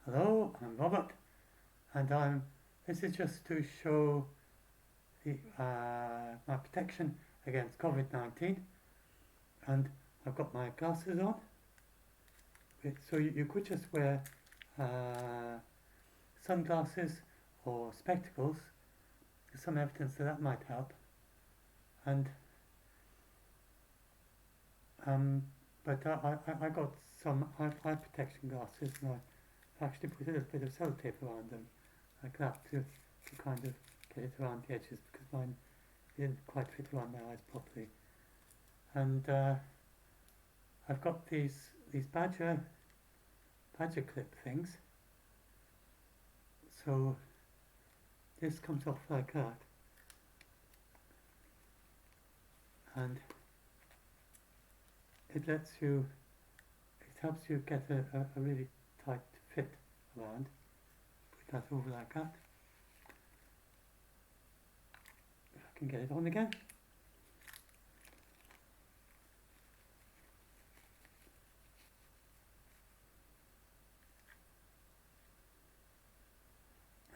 Hello, I'm Robert, and this is just to show my protection against COVID-19, and I've got my glasses on. So you could just wear uh, sunglasses or spectacles. There's some evidence that might help, and um, but I got some eye protection glasses, and I actually put a little bit of sellotape around them, like that, to kind of get it around the edges because mine didn't quite fit around my eyes properly. And I've got these badger clip things. So this comes off like that, and it lets you, it helps you get a really tight fit around. Put that over like that. If I can get it on again.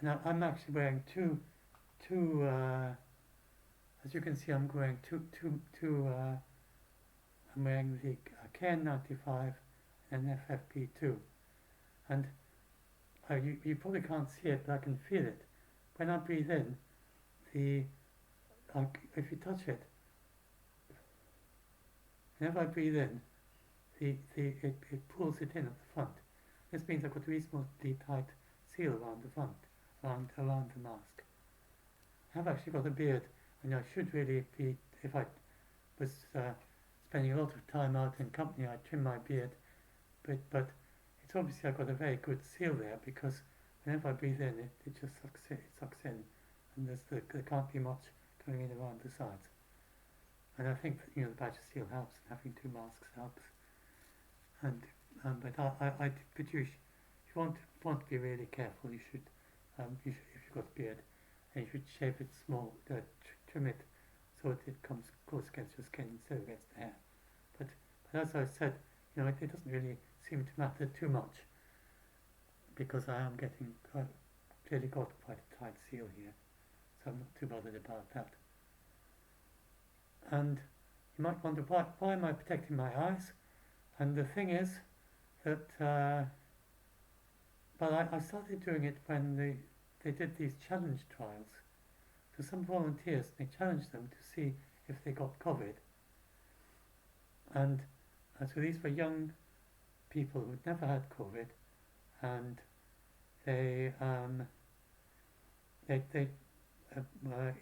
Now I'm actually wearing two. As you can see, I'm wearing two. I'm wearing the KN95 and FFP2, and you probably can't see it, but I can feel it. When I breathe in, the if you touch it, whenever I breathe in, it pulls it in at the front. This means I've got a reasonably tight seal around the front, around the mask. I've actually got a beard, and I should really be, if I was spending a lot of time out in company, I'd trim my beard, but it's obviously I've got a very good seal there because whenever I breathe in, it just sucks in, and there can't be much going in around the sides. And I think that, the badger seal helps, and having two masks helps. And but but if you want to be really careful, if you've got a beard, and you should shave it small, trim it so that it comes close against your skin instead of against the hair. But as I said, it doesn't really seem to matter too much because I am getting clearly got quite a tight seal here, so I'm not too bothered about that. And you might wonder why am I protecting my eyes? And the thing is that I started doing it when they did these challenge trials. So some volunteers, they challenged them to see if they got COVID. And so these were young people who'd never had COVID, and they in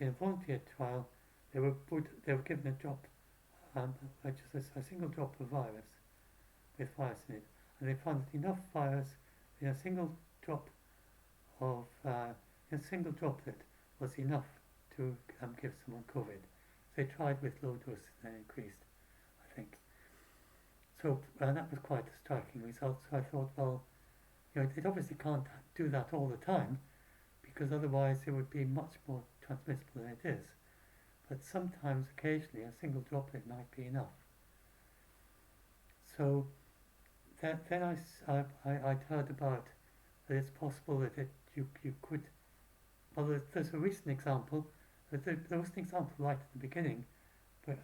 a volunteer trial they were given a drop, just a single drop of virus with virus in it, and they found that enough virus in a single drop of a single droplet was enough to give someone COVID. They tried with low doses and then increased, I think. So that was quite a striking result. So I thought, well, it obviously can't do that all the time because otherwise it would be much more transmissible than it is. But sometimes, occasionally, a single droplet might be enough. So then I'd heard about that it's possible that you could. Well, there's a recent example. There was an example right at the beginning, but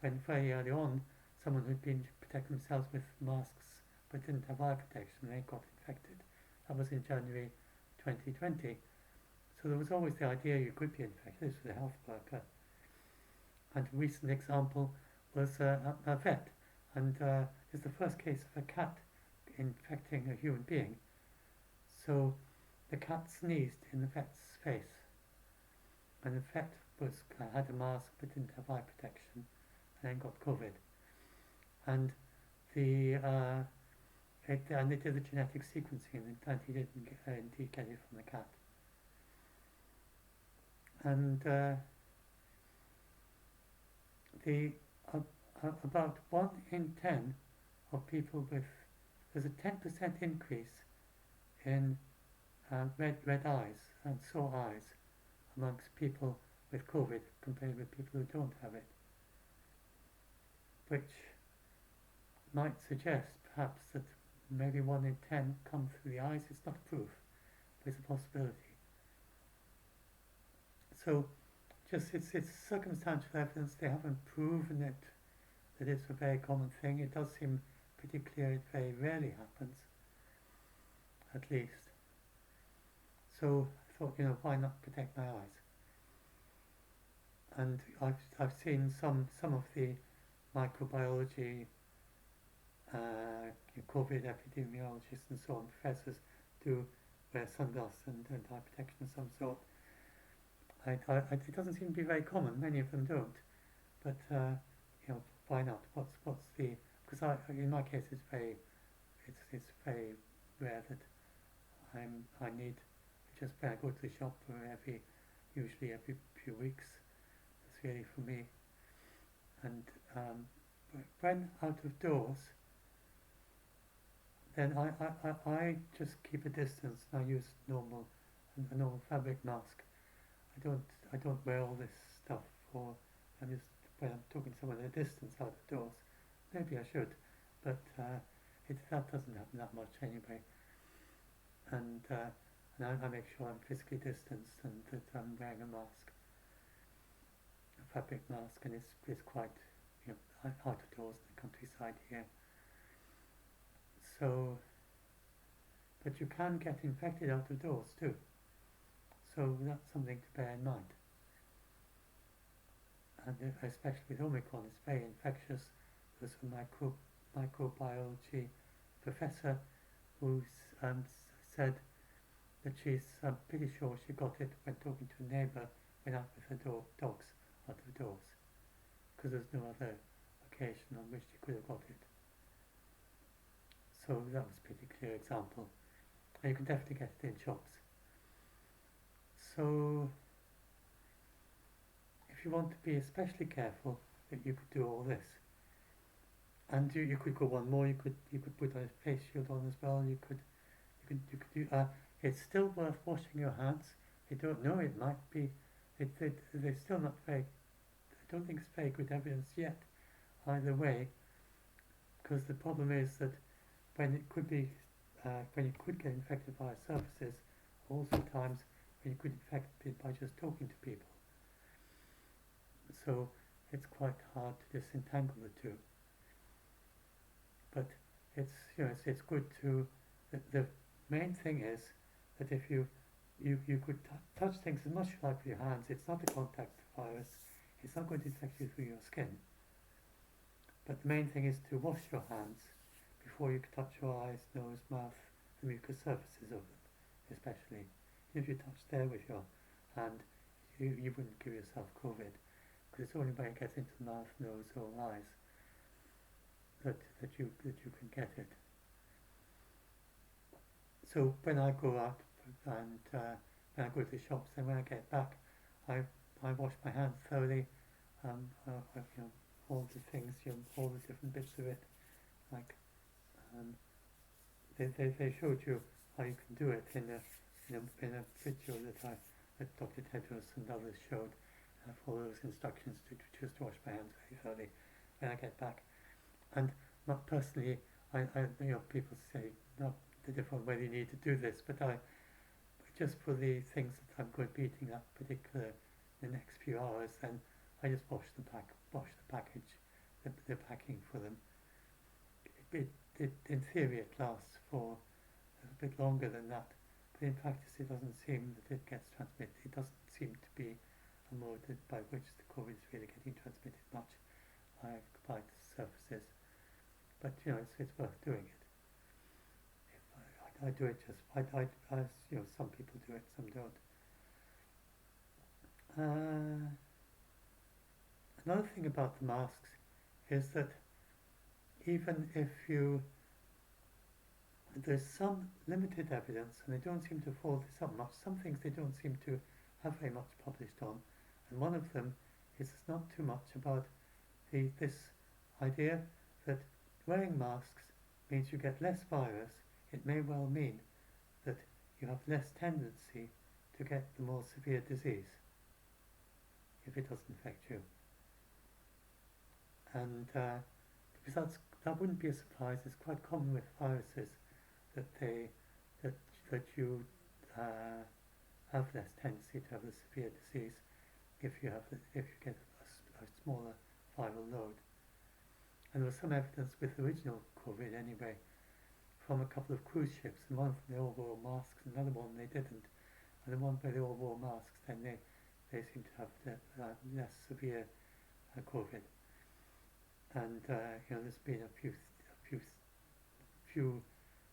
when very early on, someone who'd been to protect themselves with masks but didn't have eye protection, they got infected. That was in January 2020. So there was always the idea you could be infected. This was a health worker. And a recent example was a vet, and it's the first case of a cat infecting a human being. So the cat sneezed in the vet's face, and the vet had a mask but didn't have eye protection, and then got COVID. And and they did the genetic sequencing, and he didn't indeed get it from the cat. And about 1 in 10 of people there's a 10% increase in red eyes and sore eyes amongst people with COVID compared with people who don't have it, which might suggest perhaps that maybe 1 in 10 come through the eyes. It's not proof, but it's a possibility. So just it's circumstantial evidence. They haven't proven it that it's a very common thing. It does seem pretty clear it very rarely happens, at least. So I thought, why not protect my eyes? And I've seen some of the microbiology, COVID epidemiologists and so on, professors do wear sunglasses and eye protection of some sort. It doesn't seem to be very common. Many of them don't. But why not? What's the? Because in my case, it's very rare that I need just when I go to the shop for usually every few weeks. That's really for me. And when out of doors, then I just keep a distance and I use a normal fabric mask. I don't wear all this stuff I'm just when I'm talking to someone at a distance out of doors. Maybe I should, but that doesn't happen that much anyway. And I make sure I'm physically distanced and that I'm wearing a mask, a fabric mask, and it's quite out of doors in the countryside here. So, but you can get infected out of doors too. So that's something to bear in mind. And especially with Omicron, it's very infectious. There's a microbiology professor who said that she's pretty sure she got it when talking to a neighbour when out with her dogs out of doors, because there's no other occasion on which she could have got it. So that was a pretty clear example. And you can definitely get it in shops. So if you want to be especially careful, that you could do all this. And you could go one more. You could put a face shield on as well. You could do. It's still worth washing your hands. I don't know. It might be. They're still not very. I don't think it's very good evidence yet. Either way, because the problem is that when you could get infected by surfaces, also times when you could infect it by just talking to people. So it's quite hard to disentangle the two. But it's good to. The main thing is that if you could touch things as much as you like with your hands, it's not a contact virus. It's not going to infect you through your skin. But the main thing is to wash your hands before you touch your eyes, nose, mouth, the mucous surfaces of them, especially. If you touch there with your hand, you wouldn't give yourself COVID, because it's only when it gets into the mouth, nose, or eyes that you can get it. So when I go out and when I go to the shops, and when I get back, I wash my hands thoroughly. All the things, all the different bits of it, like they showed you how you can do it in a video that Dr. Tedros and others showed. I follow those instructions to just wash my hands very thoroughly when I get back. And not personally, people say not the different way you need to do this, but just for the things that I'm going to be eating that particular the next few hours, then I just wash the package, the packing for them. In theory it lasts for a bit longer than that, but in practice it doesn't seem that it gets transmitted. It doesn't seem to be a mode by which the COVID is really getting transmitted much by the surfaces. But it's worth doing it. I do it just some people do it, some don't. Another thing about the masks is that even if there's some limited evidence, and they don't seem to follow this up much. Some things they don't seem to have very much published on, and one of them is it's not too much about this idea that wearing masks means you get less virus. It may well mean that you have less tendency to get the more severe disease if it doesn't affect you. And because that wouldn't be a surprise. It's quite common with viruses that they that that you have less tendency to have the severe disease if you get a smaller viral load. And there was some evidence with the original COVID anyway, from a couple of cruise ships, and one from they all wore masks, and another one they didn't, and the one where they all wore masks, then they seem to have less severe COVID. And there's been a few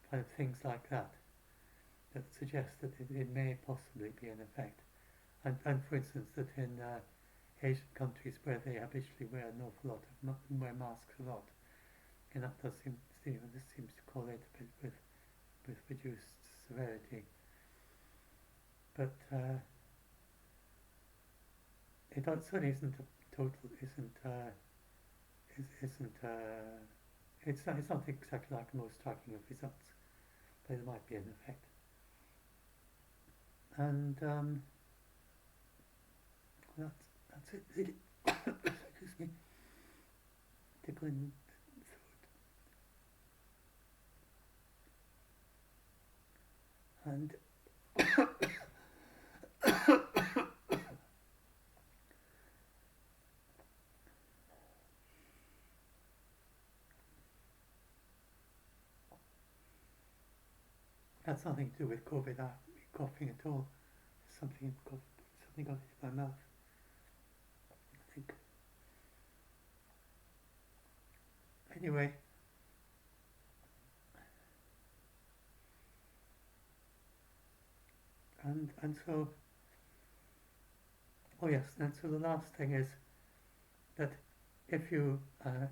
kind of things like that that suggest that it may possibly be an effect. And for instance, that in Asian countries where they habitually wear an awful lot of wear masks a lot, and that does this seems to correlate a bit with reduced severity. But it certainly isn't a total, it's not exactly like the most striking of results, but it might be an effect. And that's it really. Excuse me. Tickling the throat. And that's nothing to do with COVID, coughing at all. Something got into my mouth, I think. Anyway, and so, oh yes, and so the last thing is that if you are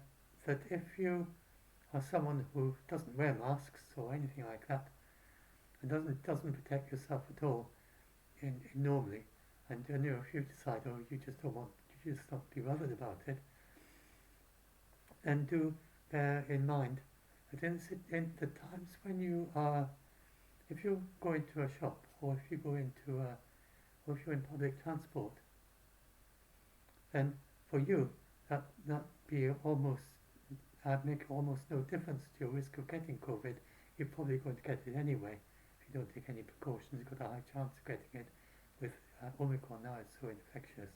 someone who doesn't wear masks or anything like that, and doesn't protect yourself at all normally, and if you decide, you just not be bothered about it, then do bear in mind that in the times when you are, if you go into a shop, or if you go into or if you're in public transport, then for you that be almost make almost no difference to your risk of getting COVID. You're probably going to get it anyway. If you don't take any precautions, you've got a high chance of getting it. With Omicron now, it's so infectious.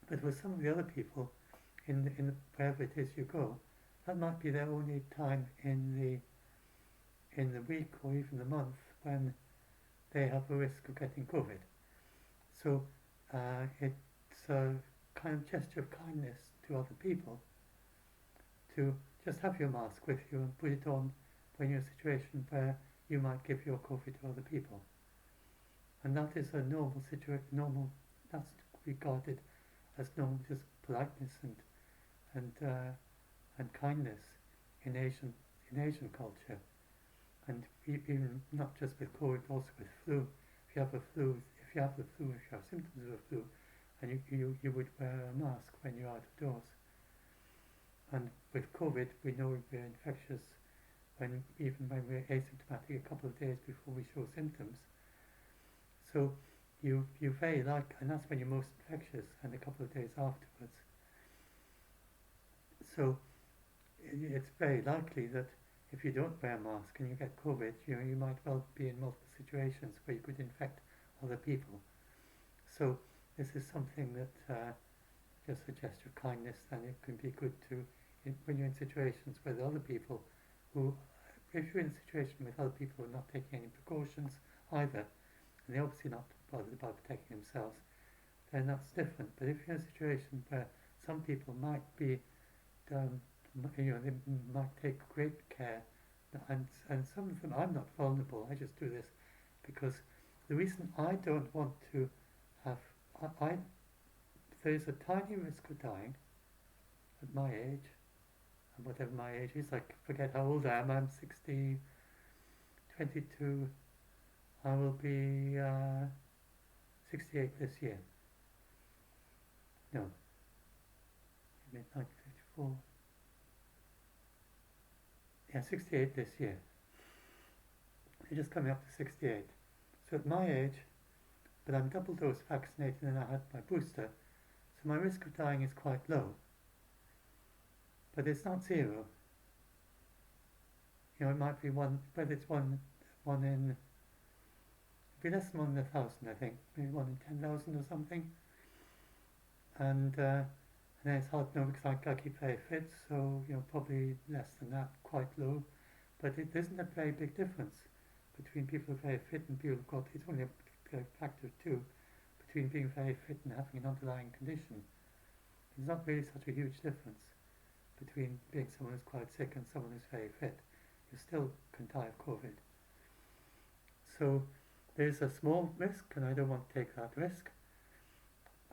But with some of the other people, in wherever it is you go, that might be their only time in the week or even the month when they have a risk of getting COVID. So it's a kind of gesture of kindness to other people to just have your mask with you and put it on when you're in a situation where you might give your COVID to other people. And that is a normal situation. That's regarded as normal, just politeness and kindness in Asian culture, and even not just with COVID, also with flu. If you have the flu, if you have symptoms of the flu, and you would wear a mask when you're out of doors. And with COVID, we know we're infectious even when we're asymptomatic a couple of days before we show symptoms. So you very and that's when you're most infectious, and a couple of days afterwards. So it's very likely that if you don't wear a mask and you get COVID, you might well be in multiple situations where you could infect other people. So this is something that just a gesture of kindness, and it can be good to, when you're in situations where the other people if you're in a situation with other people who are not taking any precautions either, and they're obviously not bothered about protecting themselves, then that's different. But if you're in a situation where some people might be, they might take great care, and some of them, I'm not vulnerable, I just do this because the reason I don't want to have, there's a tiny risk of dying at my age, and whatever my age is, I forget how old I am, I'm 22, I will be 68 this year. No, 1954. Yeah, 68 this year. I'm just coming up to 68. So at my age, but I'm double dose vaccinated and I had my booster, so my risk of dying is quite low. But it's not zero. It might be one, whether it's one in, it'd be less than 1 in 1,000, I think, maybe 1 in 10,000 or something. And then it's hard to know because I keep very fit, so probably less than that, quite low. But it isn't a very big difference between people who are very fit and people who've got. It's only a factor of two between being very fit and having an underlying condition. It's not really such a huge difference between being someone who's quite sick and someone who's very fit. You still can die of COVID. So there's a small risk, and I don't want to take that risk.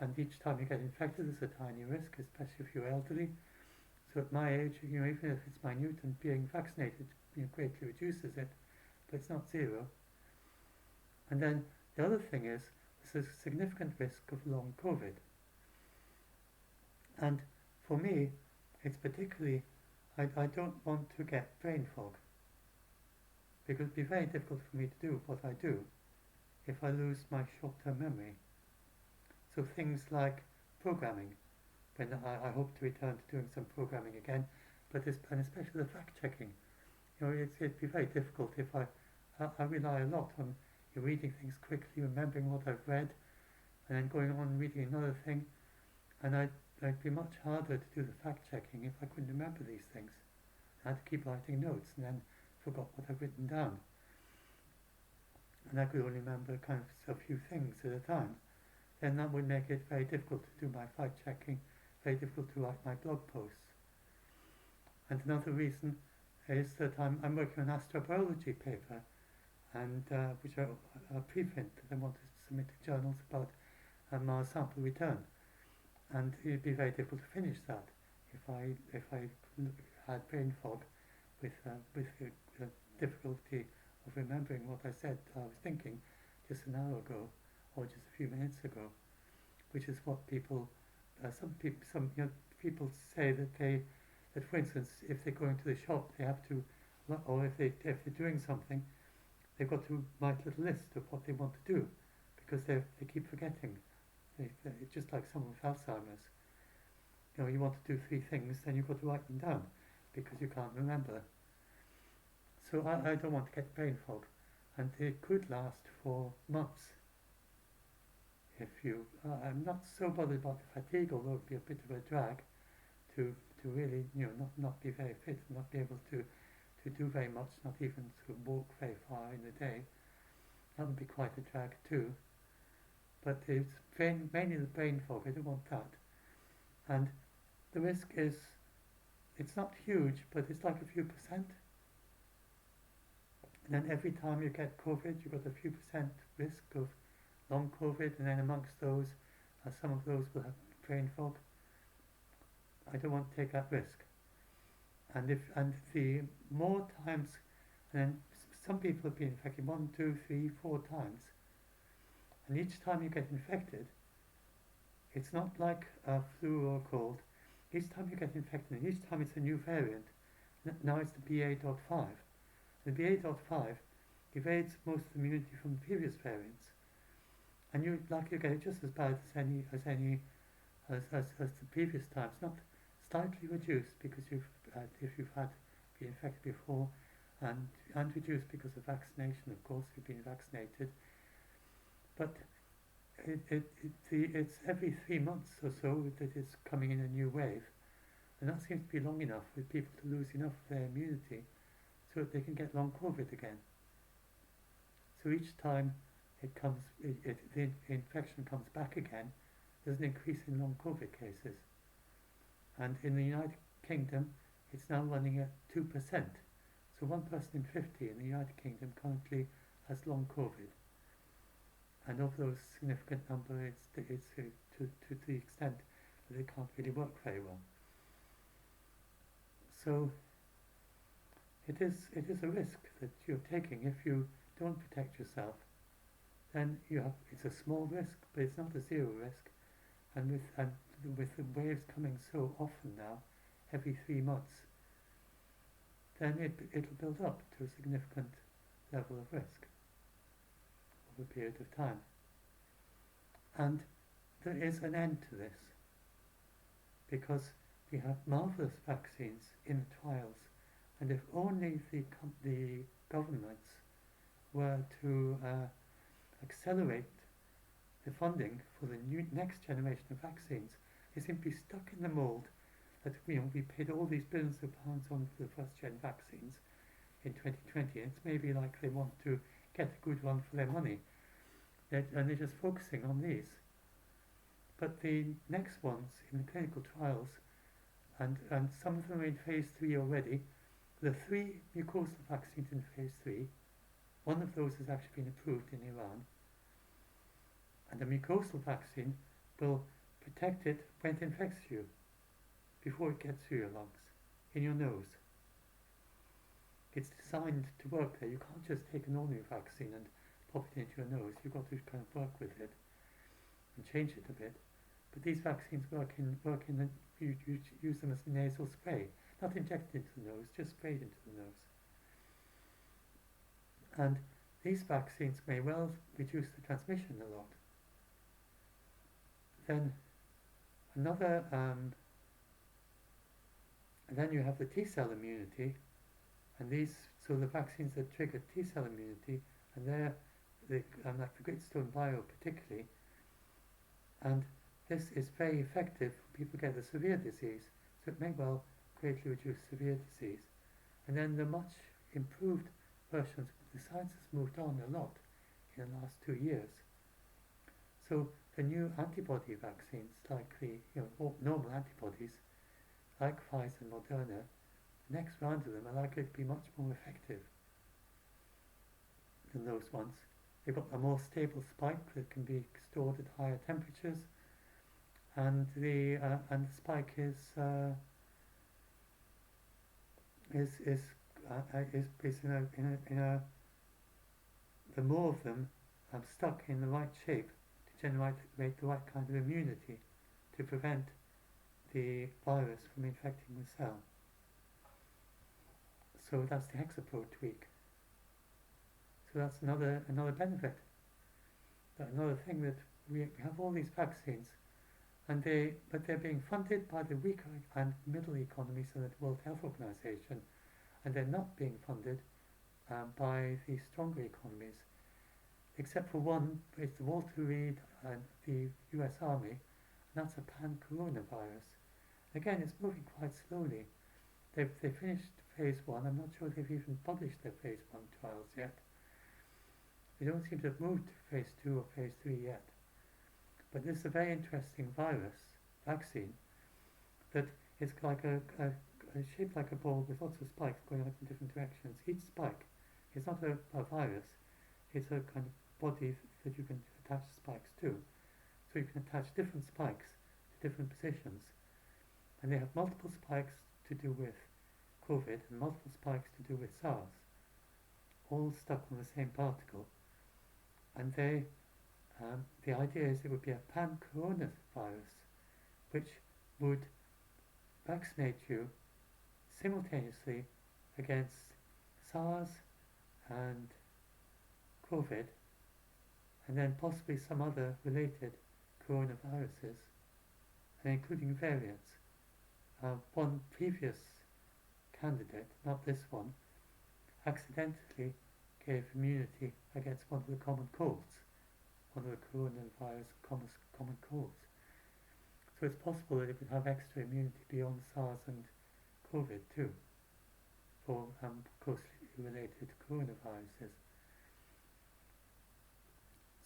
And each time you get infected, there's a tiny risk, especially if you're elderly. So at my age, even if it's minute and being vaccinated, greatly reduces it, but it's not zero. And then the other thing is, there's a significant risk of long COVID. And for me, it's particularly, I don't want to get brain fog, because it'd be very difficult for me to do what I do if I lose my short-term memory. So things like programming, when I hope to return to doing some programming again, and especially the fact-checking. It'd be very difficult if I rely a lot on reading things quickly, remembering what I've read, and then going on and reading another thing, and I'd be much harder to do the fact-checking if I couldn't remember these things. I had to keep writing notes and then forgot what I've written down. And I could only remember kind of a few things at a time. Then that would make it very difficult to do my fact-checking, very difficult to write my blog posts. And another reason is that I'm working on an astrobiology paper, and which are a preprint that I want to submit to journals about Mars sample return. And it'd be very difficult to finish that if I had brain fog with difficulty of remembering what I said I was thinking just an hour ago or just a few minutes ago, which is what some people say that for instance, if they're going to the shop, they have to, or if they're doing something, they've got to write a little list of what they want to do because they keep forgetting. It's just like someone with Alzheimer's. You want to do 3 things, then you've got to write them down because you can't remember. So I don't want to get brain fog, and it could last for months. I'm not so bothered about the fatigue, although it would be a bit of a drag to really, not be very fit and not be able to do very much, not even to walk very far in a day. That would be quite a drag too. But it's mainly the brain fog, I don't want that. And the risk is, it's not huge, but it's like a few percent. And then every time you get COVID, you've got a few percent risk of long COVID, and then amongst those, some of those will have brain fog. I don't want to take that risk. And the more times, and then some people have been infected 1, 2, 3, 4 times, and each time you get infected, it's not like a flu or a cold. Each time you get infected, and each time it's a new variant. Now it's the BA.5. The BA.5 evades most of the immunity from the previous variants, and you're likely to get it just as bad as the previous times. Not slightly reduced because if you've been infected before, and reduced because of vaccination. Of course, you've been vaccinated, but it's every 3 months or so that it's coming in a new wave, and that seems to be long enough for people to lose enough of their immunity so that they can get long COVID again. So each time the infection comes back again, there's an increase in long COVID cases. And in the United Kingdom, it's now running at 2%. So 1 person in 50 in the United Kingdom currently has long COVID. And of those significant number, it's to the extent that they can't really work very well. So it is a risk that you're taking. If you don't protect yourself, then it's a small risk, but it's not a zero risk. And with the waves coming so often now, every 3 months, then it'll build up to a significant level of risk over a period of time. And there is an end to this, because we have marvellous vaccines in the trials, And if only the governments were to accelerate the funding for the next generation of vaccines, they seem to be stuck in the mould that we paid all these billions of pounds on for the first gen vaccines in 2020, and it's maybe like they want to get a good run for their money, and they're just focusing on these. But the next ones in the clinical trials, and some of them are in phase 3 already, the 3 mucosal vaccines in phase 3, one of those has actually been approved in Iran, and the mucosal vaccine will protect it when it infects you, before it gets through your lungs, in your nose. It's designed to work there. You can't just take an ordinary vaccine and pop it into your nose. You've got to kind of work with it and change it a bit. But these vaccines you use them as a nasal spray, not injected into the nose, just sprayed into the nose. And these vaccines may well reduce the transmission a lot. Then and then you have the T-cell immunity, and so the vaccines that trigger T-cell immunity, and like the Gritstone Bio particularly, and this is very effective when people get a severe disease, so it may well greatly reduce severe disease. And then the much improved versions, the science has moved on a lot in the last 2 years. So the new antibody vaccines, like the normal antibodies, like Pfizer and Moderna, the next round of them are likely to be much more effective than those ones. They've got a more stable spike that can be stored at higher temperatures, and the spike is the more of them stuck in the right shape to generate the right kind of immunity to prevent the virus from infecting the cell. So that's the Hexapro tweak. So that's another benefit. Another thing that we have all these vaccines, but they're being funded by the weaker and middle economies of the World Health Organization, and they're not being funded by the stronger economies, except for one. It's the Walter Reed and the US Army, and that's a pan-coronavirus. Again, it's moving quite slowly. They finished phase 1. I'm not sure they've even published their phase 1 trials yet. They don't seem to have moved to phase 2 or phase 3 yet. But this is a very interesting vaccine, that is like shaped like a ball with lots of spikes going out in different directions. Each spike is not a virus, it's a kind of body that you can attach spikes to. So you can attach different spikes to different positions. And they have multiple spikes to do with COVID and multiple spikes to do with SARS, all stuck on the same particle. And the idea is it would be a pan-coronavirus, which would vaccinate you simultaneously against SARS and COVID, and then possibly some other related coronaviruses, and including variants. One previous candidate, not this one, accidentally gave immunity against one of the common colds, one of the coronavirus common colds. So it's possible that it would have extra immunity beyond SARS and COVID too, for closely related coronaviruses.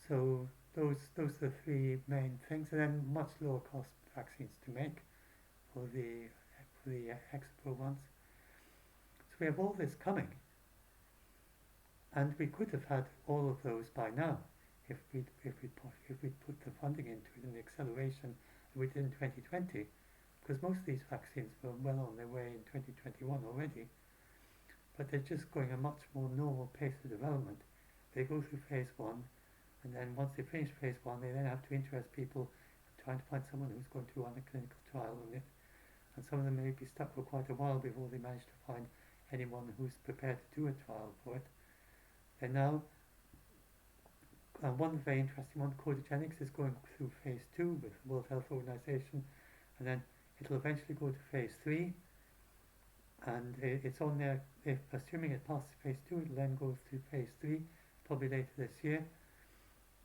So those are the 3 main things, and then much lower cost vaccines to make for the Hexapro ones. So we have all this coming, and we could have had all of those by now if we'd put the funding into it and the acceleration that we did in 2020, because most of these vaccines were well on their way in 2021 already, but they're just going a much more normal pace of development. They go through phase 1, and then once they finish phase 1, they then have to interest people trying to find someone who's going to run a clinical trial on it, and some of them may be stuck for quite a while before they manage to find anyone who's prepared to do a trial for it. And now, one very interesting one, Codagenics, is going through phase 2 with the World Health Organization, and then it'll eventually go to phase 3. and it's on there. If assuming it passes phase 2, it'll then go to phase 3, probably later this year,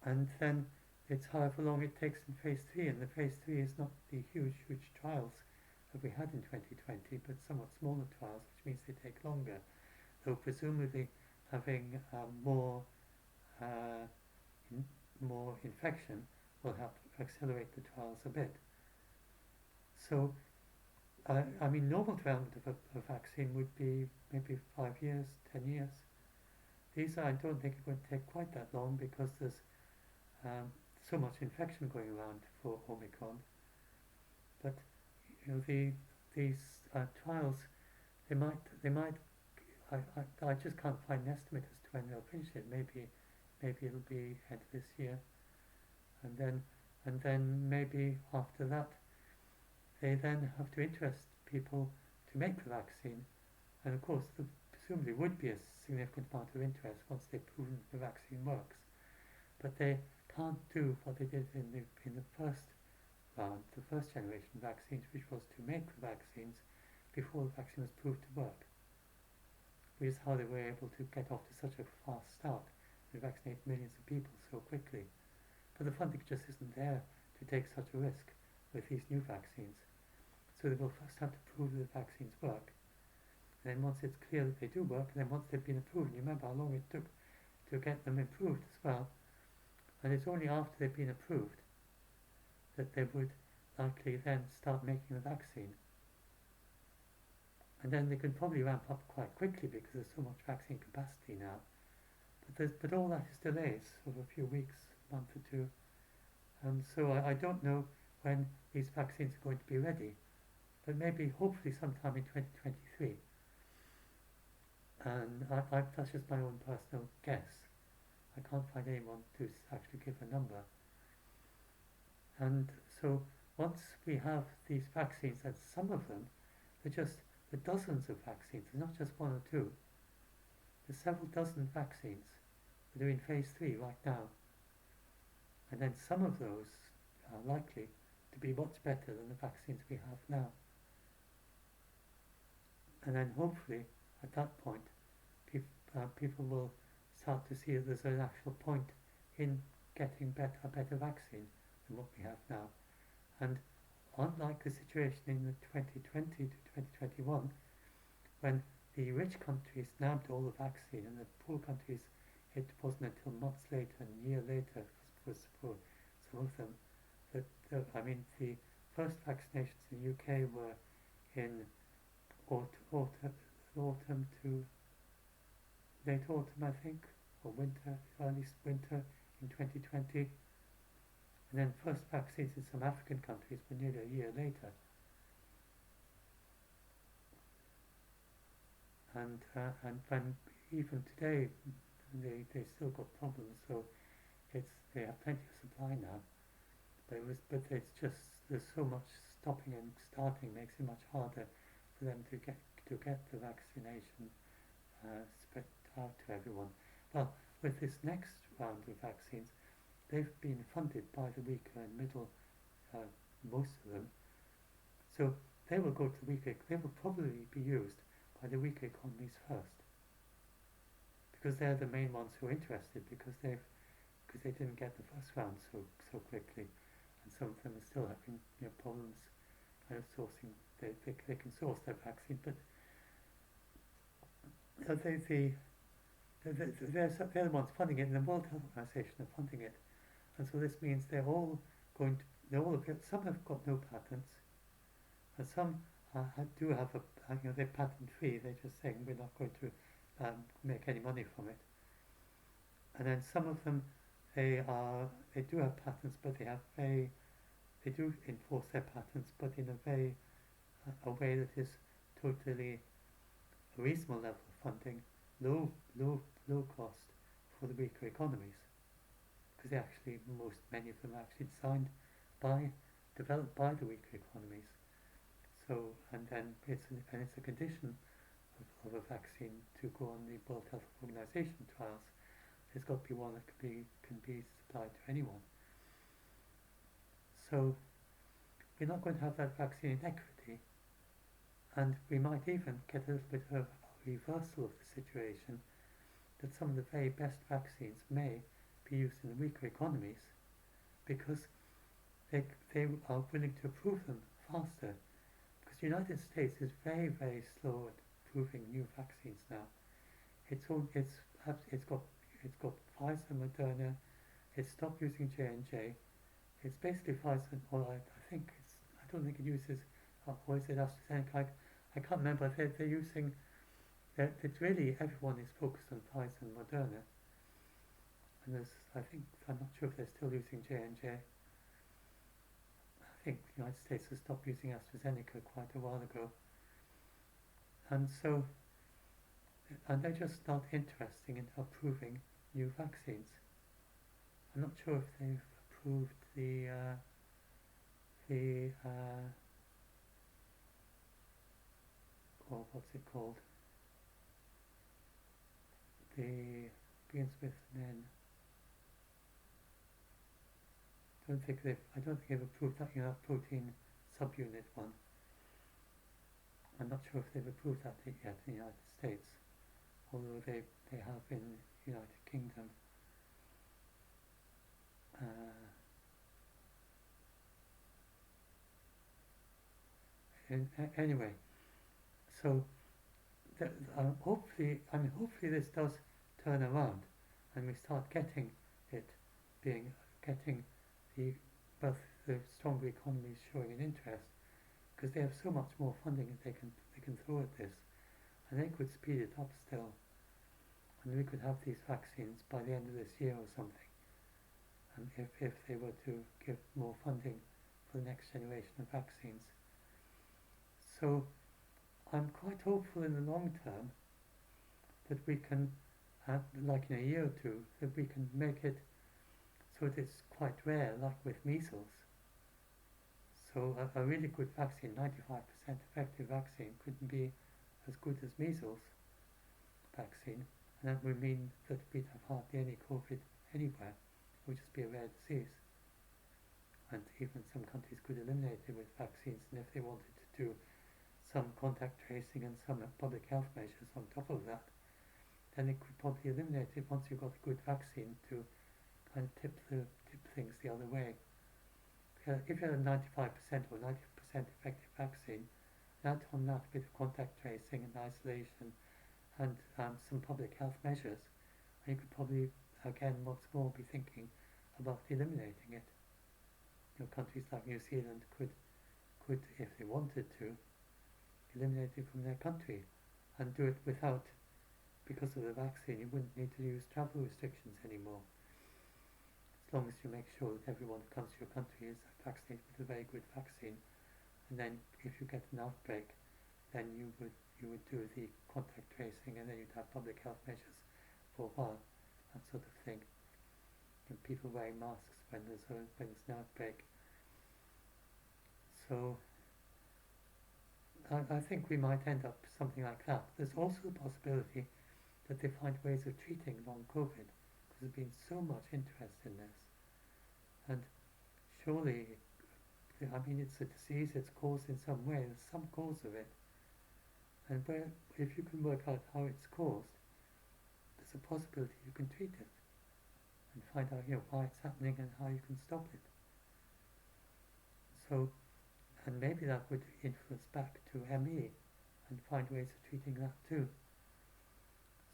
and then it's however long it takes in phase 3, and the phase 3 is not the huge trials that we had in 2020, but somewhat smaller trials, which means they take longer, though presumably having uh, more infection will help accelerate the trials a bit. So, I mean, normal development of a vaccine would be maybe 5 years, 10 years. These I don't think are going to take quite that long because there's so much infection going around for Omicron. But you know, these trials, they might. I just can't find an estimate as to when they'll finish it. Maybe it'll be end of this year, and then maybe after that, they then have to interest people to make the vaccine, and of course, there presumably would be a significant amount of interest once they've proven the vaccine works. But they can't do what they did in the first round, the first generation vaccines, which was to make the vaccines before the vaccine was proved to work. Which is how they were able to get off to such a fast start and vaccinate millions of people so quickly. But the funding just isn't there to take such a risk with these new vaccines. So they will first have to prove that the vaccines work. And then once it's clear that they do work, and then once they've been approved, you remember how long it took to get them approved as well. And it's only after they've been approved that they would likely then start making the vaccine. And then they can probably ramp up quite quickly because there's so much vaccine capacity now. But all that is delays of a few weeks, a month or two. And so I don't know when these vaccines are going to be ready. But maybe, hopefully, sometime in 2023. And that's just my own personal guess. I can't find anyone to actually give a number. And so once we have these vaccines, and some of them, they're dozens of vaccines. There's not just one or two. There's several dozen vaccines that are in phase 3 right now. And then some of those are likely to be much better than the vaccines we have now. And then hopefully, at that point, people will start to see that there's an actual point in getting a better vaccine than what we have now. And unlike the situation in the 2020 to 2021, when the rich countries nabbed all the vaccine and the poor countries, it wasn't until months later and a year later was for some of them that the first vaccinations in the UK were in autumn to late autumn, I think, or winter, early winter in 2020. And then first vaccines in some African countries were nearly a year later. And when even today they still got problems, so they have plenty of supply now. But it's just there's so much stopping and starting makes it much harder for them to get the vaccination spread out to everyone. Well, with this next round of vaccines, they've been funded by the weaker and middle, most of them. So they will go to the weaker. They will probably be used by the weaker economies first, because they're the main ones who are interested, because they didn't get the first round so quickly, and some of them are still having problems kind of sourcing. They can source their vaccine, but they're the ones funding it, and the World Health Organization are funding it, and so this means some have got no patents, and some do have they're patent free. They're just saying we're not going to make any money from it, and then some of them they do have patents, but they do enforce their patents, but in a way that is totally a reasonable level of funding, low cost for the weaker economies, because many of them are actually developed by the weaker economies. So, and then it's a condition of a vaccine to go on the World Health Organization trials. There's got to be one that can be supplied to anyone. So we're not going to have that vaccine inequity, And we might even get a little bit of a reversal of the situation, that some of the very best vaccines may be used in the weaker economies because they are willing to approve them faster. Because the United States is very, very slow at approving new vaccines now. It's got Pfizer, Moderna. It's stopped using J&J. It's basically Pfizer, or I don't think it uses, or is it AstraZeneca? I can't remember. They're using, it's really, everyone is focused on Pfizer and Moderna. And I'm not sure if they're still using J&J. I think the United States has stopped using AstraZeneca quite a while ago. And they're just not interested in approving new vaccines. I'm not sure if they've approved what's it called? The begins with an N. I don't think they've approved that, protein subunit one. I'm not sure if they've approved that yet in the United States, although they have in the United Kingdom. Anyway, so hopefully this does turn around, and we start getting both the stronger economies showing an interest, because they have so much more funding that they can throw at this, and they could speed it up still, and we could have these vaccines by the end of this year or something. And if they were to give more funding for the next generation of vaccines. So I'm quite hopeful in the long term that we can, like in a year or two, that we can make it so that it's quite rare, like with measles. So a really good vaccine, 95% effective vaccine, couldn't be as good as measles vaccine, and that would mean that we'd have hardly any COVID anywhere. It would just be a rare disease. And even some countries could eliminate it with vaccines, and if they wanted to do some contact tracing and some public health measures on top of that, then it could probably eliminate it once you've got a good vaccine to kind of tip things the other way. If you had a 95% or 90% effective vaccine, add on that with contact tracing and isolation and some public health measures, and you could probably again once more be thinking about eliminating it. Countries like New Zealand could, if they wanted to, eliminate it from their country, and do it without, because of the vaccine, you wouldn't need to use travel restrictions anymore. As long as you make sure that everyone who comes to your country is vaccinated with a very good vaccine, and then if you get an outbreak, then you would do the contact tracing, and then you'd have public health measures for a while, that sort of thing. And people wearing masks when there's an outbreak. So I think we might end up something like that. There's also the possibility that they find ways of treating long COVID, because there's been so much interest in this. And surely, it's a disease, it's caused in some way, there's some cause of it. And if you can work out how it's caused, there's a possibility you can treat it and find out why it's happening and how you can stop it. So, and maybe that would influence back to ME and find ways of treating that too.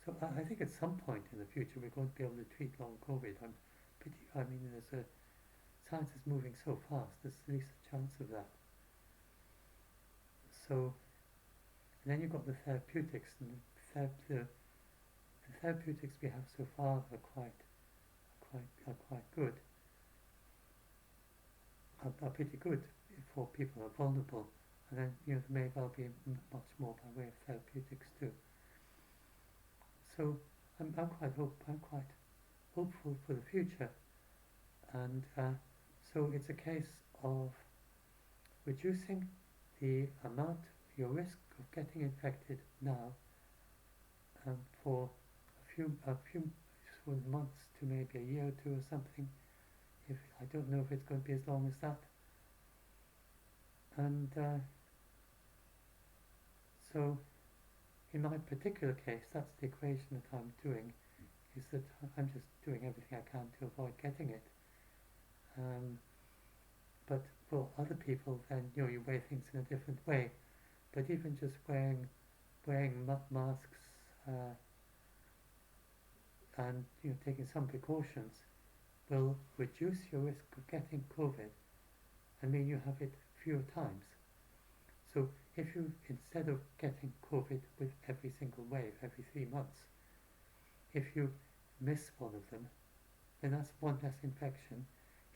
So I think at some point in the future we're going to be able to treat long COVID. Science is moving so fast, there's at least a chance of that. So, and then you've got the therapeutics, and the therapeutics we have so far are quite good, are pretty good for people who are vulnerable, and then there may well be much more by way of therapeutics too. So I'm quite hopeful for the future, and so it's a case of reducing your risk of getting infected now for a few months to maybe a year or two or something. I don't know if it's going to be as long as that. And So in my particular case, that's the equation that I'm doing, is that I'm just doing everything I can to avoid getting it. But for other people, then you weigh things in a different way. But even just wearing masks and taking some precautions will reduce your risk of getting COVID and mean you have it fewer times. So if you, instead of getting COVID with every single wave every 3 months, if you miss one of them, then that's one less infection,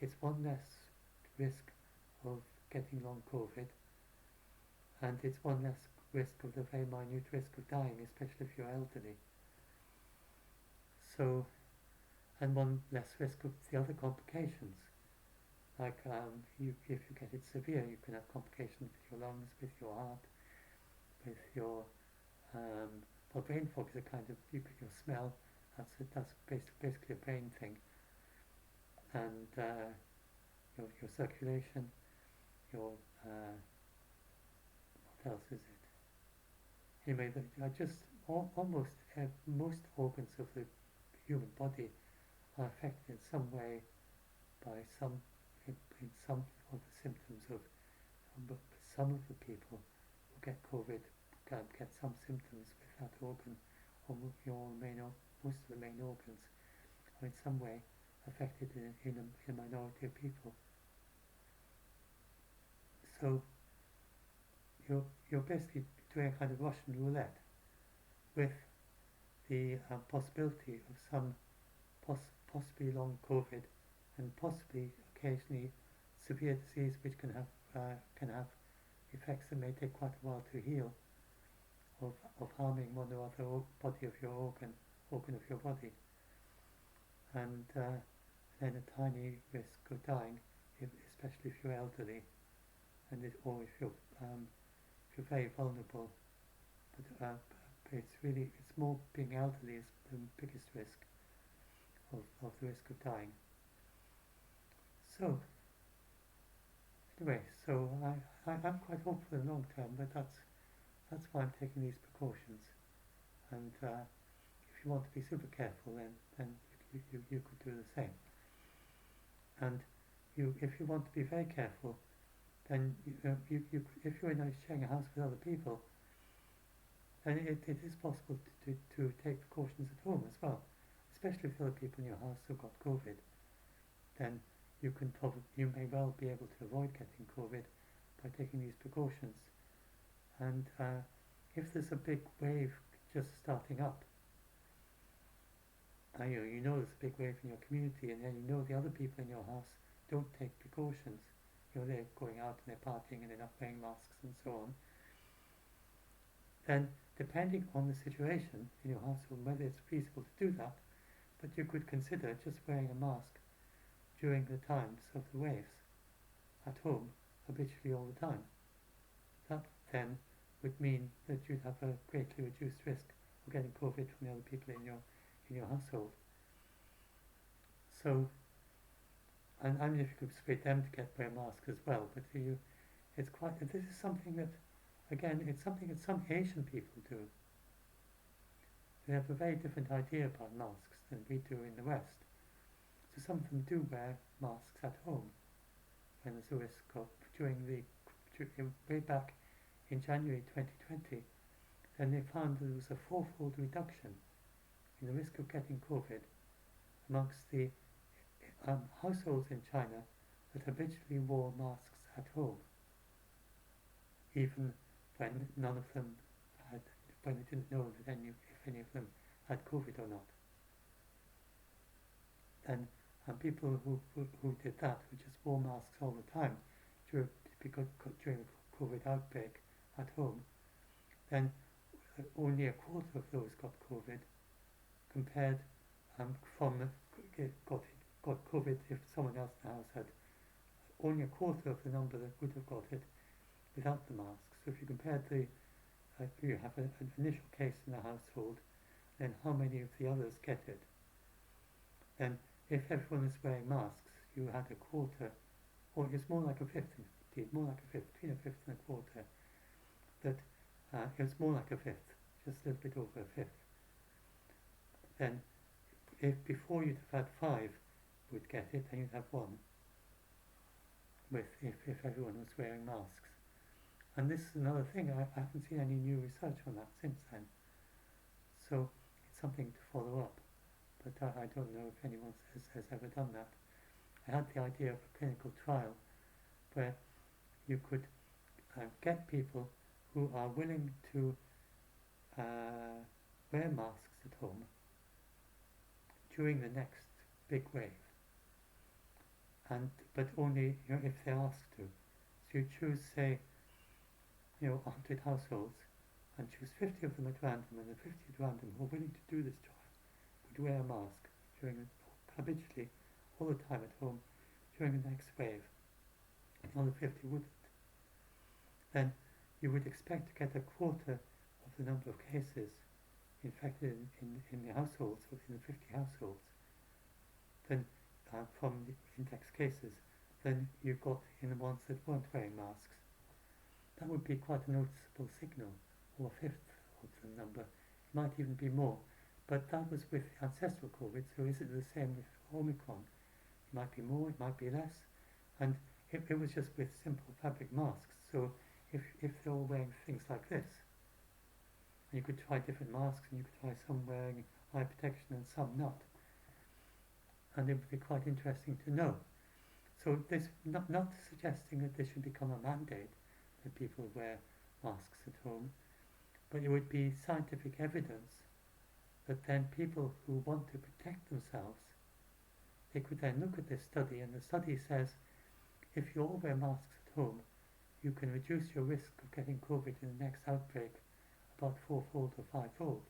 it's one less risk of getting long COVID, and it's one less risk of the very minute risk of dying, especially if you're elderly. So, and one less risk of the other complications. Like if you get it severe, you can have complications with your lungs, with your heart, with your well, brain fog is a kind of your smell. That's basically a brain thing, and your circulation, your what else is it? Anyway, I just almost most organs of the human body are affected in some way by in some of the symptoms of some of the people who get COVID can get some symptoms with that organ, or most of the main organs are in some way affected in a minority of people. So you're basically doing a kind of Russian roulette with the possibility of some possibly long COVID and possibly occasionally severe disease, which can have effects that may take quite a while to heal, of harming one or other body of your organ of your body, and then a tiny risk of dying, especially if you're elderly, or if you're very vulnerable. But it's more being elderly is the biggest risk of the risk of dying. So anyway, I'm quite hopeful in the long term, but that's why I'm taking these precautions. And if you want to be super careful, then you could do the same. And if you want to be very careful, then if you're sharing a house with other people, then it is possible to take precautions at home as well, especially if the other people in your house have got COVID. Then you may well be able to avoid getting COVID by taking these precautions. And if there's a big wave just starting up, you know there's a big wave in your community, and then you know the other people in your house don't take precautions. They're going out and they're partying and they're not wearing masks and so on. Then, depending on the situation in your household, whether it's feasible to do that, but you could consider just wearing a mask during the times of the waves at home, habitually all the time. That then would mean that you'd have a greatly reduced risk of getting COVID from the other people in your household. So, and if you could persuade them to wear masks as well, but this is something that, again, it's something that some Asian people do. They have a very different idea about masks than we do in the West. So some of them do wear masks at home when there's a risk of, way back in January 2020, then they found there was a fourfold reduction in the risk of getting COVID amongst the households in China that habitually wore masks at home, even when none of them when they didn't know that if any of them had COVID or not. And people who did that, who just wore masks all the time during the COVID outbreak at home, then only a quarter of those got COVID, compared got COVID if someone else in the house had. Only a quarter of the number that would have got it without the masks. So if you compared you have an initial case in the household, then how many of the others get it? Then if everyone is wearing masks, you had a quarter, or it's more like a fifth indeed, more like a fifth, between a fifth and a quarter, that it was more like a fifth, just a little bit over a fifth. Then if before you'd have had 5 would get it, then you'd have 1 if everyone was wearing masks. And this is another thing, I haven't seen any new research on that since then. So it's something to follow up. But I don't know if anyone has ever done that. I had the idea of a clinical trial where you could get people who are willing to wear masks at home during the next big wave, but only if they're asked to. So you choose, say, 100 households, and choose 50 of them at random, and the 50 at random who are willing to do this trial would wear a mask habitually all the time at home during the next wave. The other 50 wouldn't. Then you would expect to get a quarter of the number of cases infected in the households, within the 50 households, then from the index cases, than you got in the ones that weren't wearing masks. That would be quite a noticeable signal, or a fifth of the number. It might even be more. But that was with ancestral COVID, so is it the same with Omicron? It might be more, it might be less. And it was just with simple fabric masks. So if they're all wearing things like this, and you could try different masks, and you could try some wearing eye protection and some not. And it would be quite interesting to know. So this not suggesting that this should become a mandate that people wear masks at home, but it would be scientific evidence that then people who want to protect themselves, they could then look at this study, and the study says if you all wear masks at home, you can reduce your risk of getting COVID in the next outbreak about 4-fold or 5-fold.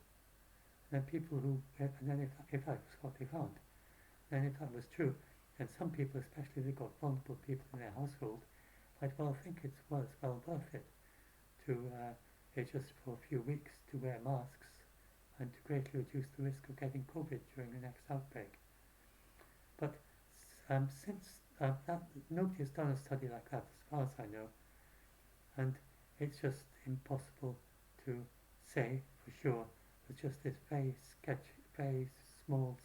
And then people and then if that was what they found, then if that was true, then some people, especially if they've got vulnerable people in their household, might well think it's well worth it to just for a few weeks to wear masks and to greatly reduce the risk of getting COVID during the next outbreak. But since that, nobody has done a study like that as far as I know, and it's just impossible to say for sure. It's just this very sketchy, very small,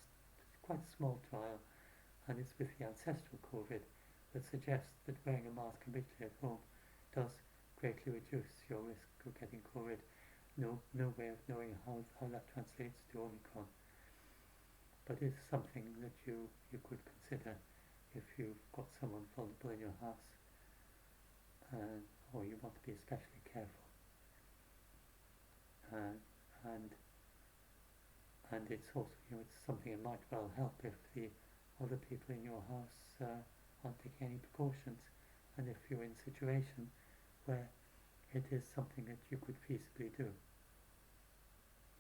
quite a small trial, and it's with the ancestral COVID that suggests that wearing a mask habitually at home does greatly reduce your risk of getting COVID. No way of knowing how that translates to Omicron. But it's something that you could consider if you've got someone vulnerable in your house, or you want to be especially careful. And it's also, it's something that might well help if the other people in your house aren't taking any precautions, and if you're in a situation where it is something that you could feasibly do.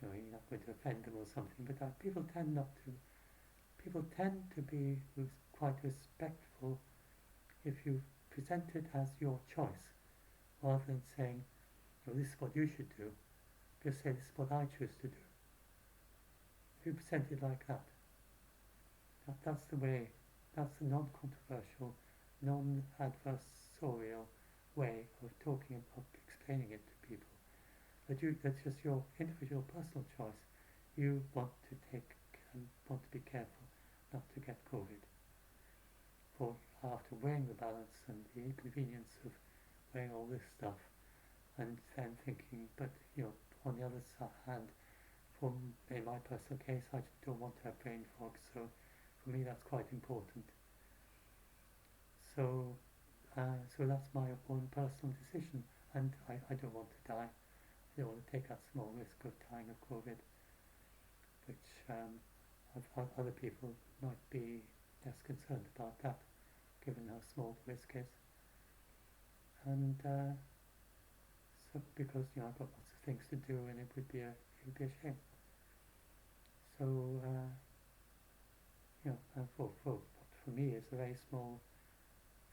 You're not going to offend them or something, but people tend not to. People tend to be quite respectful if you present it as your choice, rather than saying, this is what you should do. Just say, this is what I choose to do. If you present it like that, that's the way, that's the non-controversial, non-adversarial way of talking about explaining it to people. That's just your individual personal choice. You want to be careful not to get COVID. For after weighing the balance and the inconvenience of weighing all this stuff, and then thinking, but on the other hand, in my personal case, I just don't want to have brain fog, so for me that's quite important. So that's my own personal decision, and I don't want to die. I don't want to take that small risk of dying of COVID, which other people might be less concerned about that, given how small the risk is. And so because I've got lots of things to do, and it would be a shame. So for me, it's a very small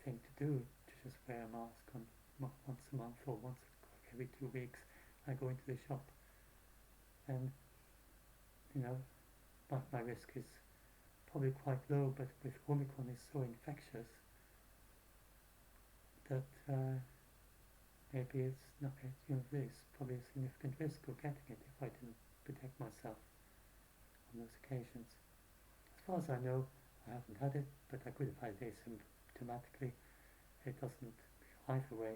thing to do to just wear a mask once a month or once every 2 weeks. I go into the shop, and my risk is probably quite low, but with Omicron is so infectious that maybe it's not, there's probably a significant risk of getting it if I didn't protect myself on those occasions. As far as I know, I haven't had it, but I could have had it asymptomatically. It doesn't either way.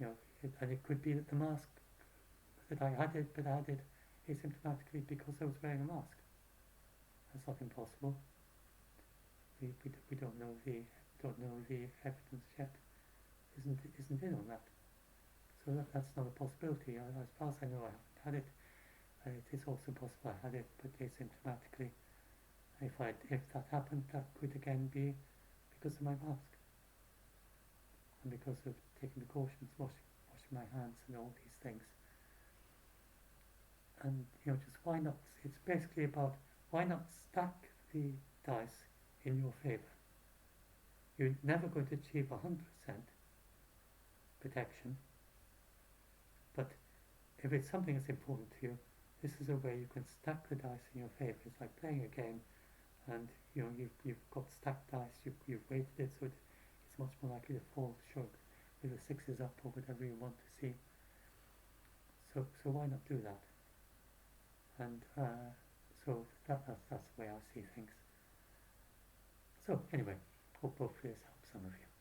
And it could be that the mask, that I had it, but I had it asymptomatically because I was wearing a mask. That's not impossible. We don't know the evidence yet. Isn't in on that. So that's not a possibility. As far as I know, I haven't had it. It is also possible I had it, but asymptomatically. If that happened, that could again be because of my mask and because of taking precautions, washing my hands, and all these things. And just why not? It's basically about why not stack the dice in your favor. You're never going to achieve 100% protection, but if it's something that's important to you, this is a way you can stack the dice in your favor. It's like playing a game, and you've got stacked dice. You've weighted it, so it's much more likely to fall short with the sixes up or whatever you want to see. So why not do that? And so that's the way I see things. So anyway, hopefully this helps some of you.